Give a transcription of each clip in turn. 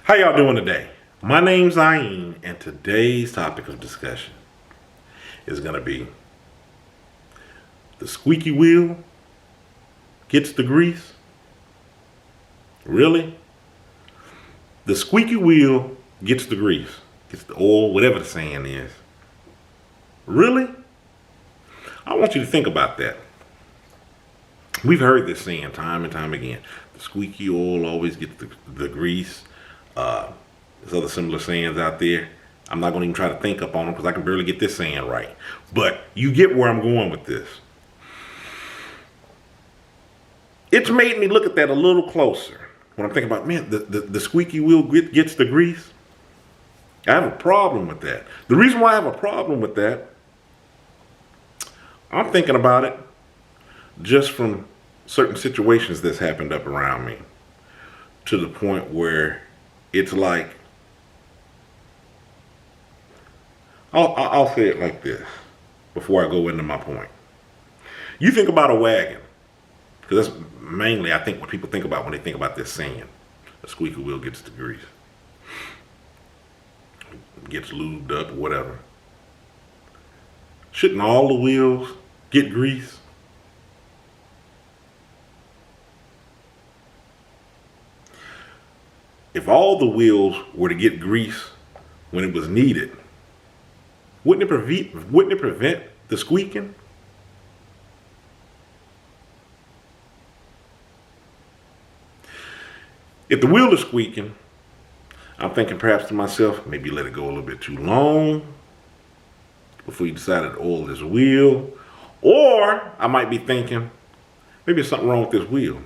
How y'all doing today? My name's Ayin, and today's topic of discussion is going to be the squeaky wheel gets the grease. Really? The squeaky wheel gets the grease, gets the oil, whatever the saying is. Really? I want you to think about that. We've heard this saying time and time again. The squeaky oil always gets the grease. There's other similar sayings out there. I'm not going to even try to think up on them because I can barely get this saying right. But you get where I'm going with this. It's made me look at that a little closer when I'm thinking about, man, the squeaky wheel gets the grease. I have a problem with that. The reason why I have a problem with that, I'm thinking about it just from certain situations that's happened up around me, to the point where it's like, I'll say it like this before I go into my point. You think about a wagon, because that's mainly, I think, what people think about when they think about this saying. A squeaky wheel gets the grease. Gets lubed up or whatever. Shouldn't all the wheels get grease? If all the wheels were to get grease when it was needed, wouldn't it prevent the squeaking? If the wheel is squeaking, I'm thinking perhaps to myself, maybe let it go a little bit too long before you decided to oil this wheel. Or I might be thinking, maybe there's something wrong with this wheel.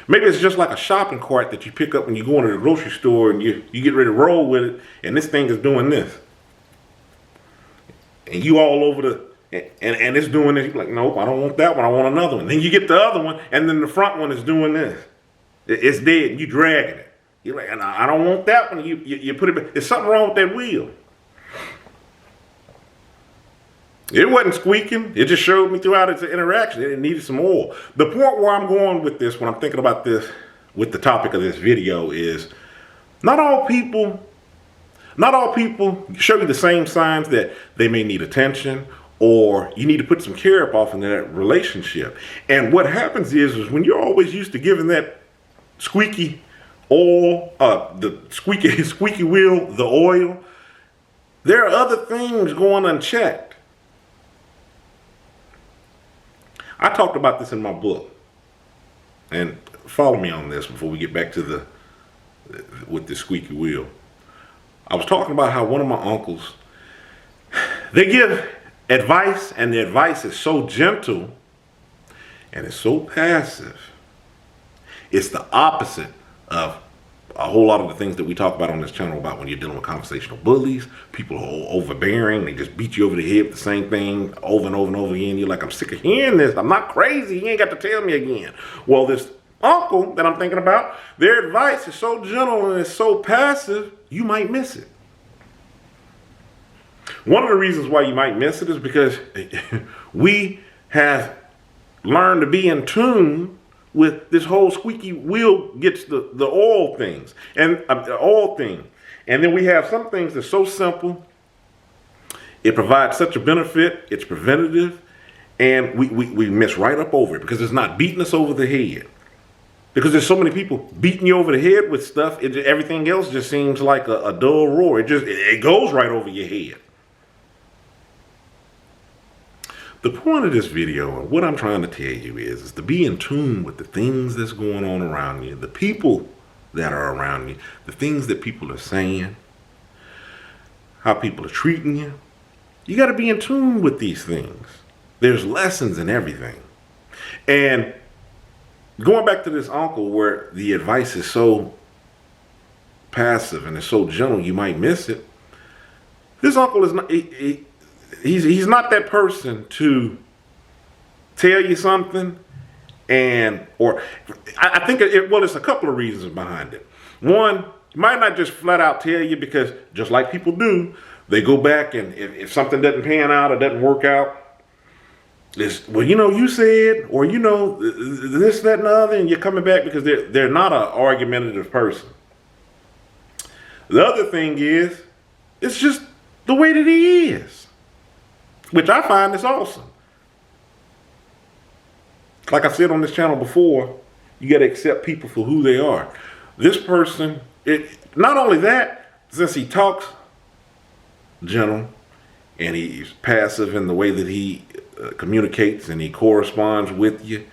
Maybe it's just like a shopping cart that you pick up when you go into the grocery store and you get ready to roll with it, and this thing is doing this. And you all over and it's doing this. You're like, nope, I don't want that one, I want another one. Then you get the other one, and then the front one is doing this. It's dead, and you dragging it. You're like, I don't want that one. You put it back. There's something wrong with that wheel. It wasn't squeaking. It just showed me throughout its interaction it needed some oil. The point where I'm going with this, when I'm thinking about this, with the topic of this video, is not all people show you the same signs that they may need attention, or you need to put some care up off in that relationship. And what happens is when you're always used to giving that squeaky oil, the squeaky wheel, the oil, there are other things going unchecked. I talked about this in my book, and follow me on this before we get back to with the squeaky wheel. I was talking about how one of my uncles, they give advice, and the advice is so gentle and it's so passive. It's the opposite of a whole lot of the things that we talk about on this channel about when you're dealing with conversational bullies, people who are overbearing, they just beat you over the head with the same thing over and over and over again. You're like, I'm sick of hearing this. I'm not crazy. You ain't got to tell me again. Well, this uncle that I'm thinking about, their advice is so gentle and it's so passive, you might miss it. One of the reasons why you might miss it is because we have learned to be in tune with this whole squeaky wheel gets the oil things and the oil thing. And then we have some things that's so simple, it provides such a benefit, it's preventative, and we miss right up over it because it's not beating us over the head. Because there's so many people beating you over the head with stuff, everything else just seems like a dull roar. It goes right over your head. The point of this video, and what I'm trying to tell you is to be in tune with the things that's going on around you, the people that are around you, the things that people are saying, how people are treating you. You got to be in tune with these things. There's lessons in everything. And going back to this uncle where the advice is so passive and it's so gentle, you might miss it. This uncle is not... He's not that person to tell you something or I think it's a couple of reasons behind it. One, he might not just flat out tell you because just like people do, they go back and if something doesn't pan out or doesn't work out, it's, well, you said, or this, that, and the other, and you're coming back because they're not an argumentative person. The other thing is, it's just the way that he is, which I find is awesome. Like I said on this channel before, you got to accept people for who they are. This person, not only that, since he talks gentle and he's passive in the way that he communicates and he corresponds with you,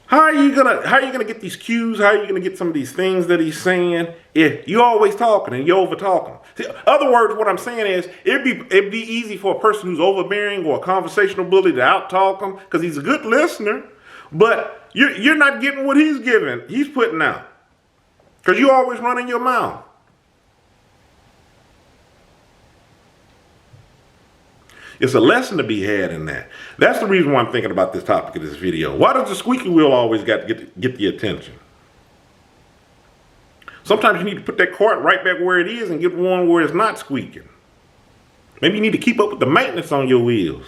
how are you gonna get these cues? How are you gonna get some of these things that he's saying if you always talking and you over talking? In other words, what I'm saying is it'd be easy for a person who's overbearing or a conversational bully to out talk him because he's a good listener, but you're not getting what he's putting out because you always running your mouth. It's a lesson to be had in that. That's the reason why I'm thinking about this topic of this video. Why does the squeaky wheel always got to get the attention? Sometimes you need to put that cart right back where it is and get one where it's not squeaking. Maybe you need to keep up with the maintenance on your wheels.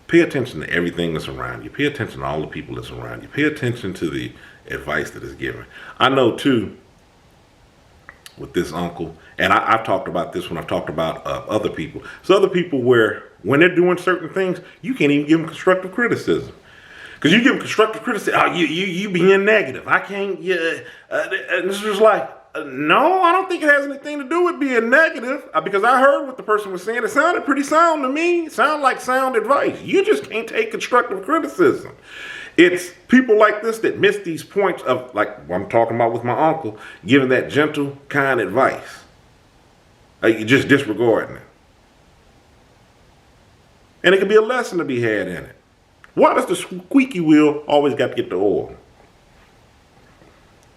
Pay attention to everything that's around you. Pay attention to all the people that's around you. Pay attention to the advice that is given. I know too, with this uncle, and I've talked about this when I've talked about other people. So other people where when they're doing certain things, you can't even give them constructive criticism. Because you give them constructive criticism, oh, you being negative. I can't, and it's just like, no, I don't think it has anything to do with being negative. Because I heard what the person was saying. It sounded pretty sound to me. It sounded like sound advice. You just can't take constructive criticism. It's people like this that miss these points of, like I'm talking about with my uncle, giving that gentle, kind advice. You just disregarding it. And it can be a lesson to be had in it. Why does the squeaky wheel always got to get the oil?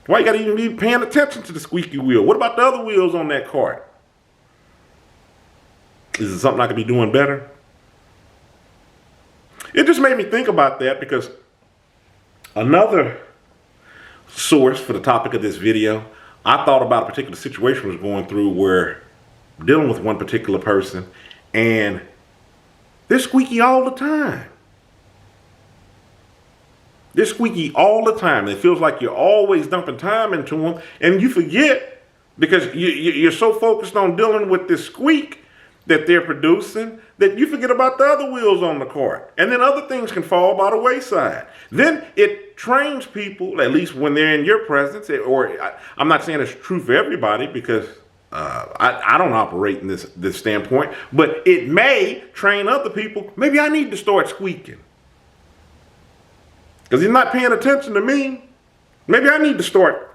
Why you got to even be paying attention to the squeaky wheel? What about the other wheels on that cart? Is it something I could be doing better? It just made me think about that because another source for the topic of this video, I thought about a particular situation I was going through where dealing with one particular person and they're squeaky all the time. They're squeaky all the time. It feels like you're always dumping time into them and you forget because you're so focused on dealing with this squeak that they're producing that you forget about the other wheels on the cart. And then other things can fall by the wayside. Then it trains people, at least when they're in your presence, I'm not saying it's true for everybody because I don't operate in this standpoint, but it may train other people. Maybe I need to start squeaking. Because he's not paying attention to me. Maybe I need to start.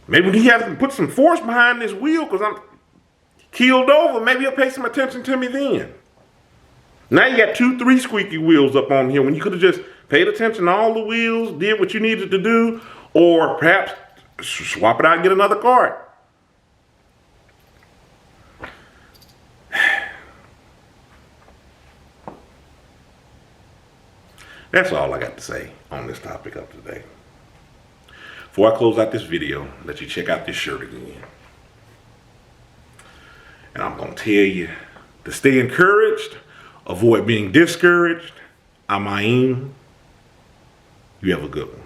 Maybe he has to put some force behind this wheel because I'm keeled over. Maybe he'll pay some attention to me then. Now you got 2, 3 squeaky wheels up on here when you could have just paid attention to all the wheels, did what you needed to do, or perhaps swap it out and get another cart. That's all I got to say on this topic of today. Before I close out this video, let you check out this shirt again. And I'm going to tell you to stay encouraged, avoid being discouraged. I'm Aim. You have a good one.